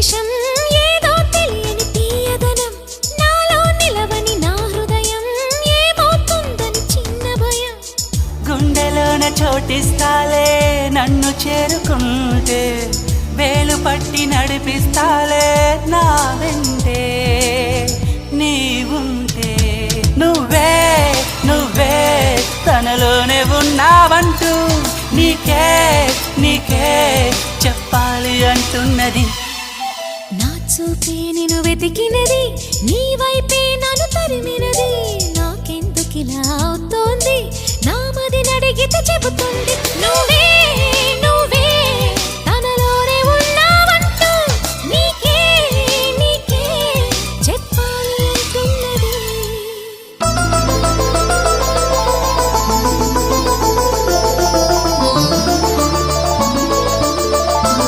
నిమిషం ఏదో తెలియని తీయదనం నాలో నిలవని నా హృదయం ఏమవుతుందని చిన్న భయం గుండెలోన చోటిస్తాలే నన్ను చేరుకుంటే వేలు పట్టి నడిపిస్తాలే నా వెంటే నీవుంటే నువ్వే నువ్వే తనలోనే ఉన్నావంటూ నీకే నీకే చెప్పాలి అంటున్నది నా చూపే నిన్ను వెతికినది నీ వైపే నన్ను తరిమినది నాకెందుకిలా అవుతోంది నా మది నడిగితే చెబుతుంది నువ్వే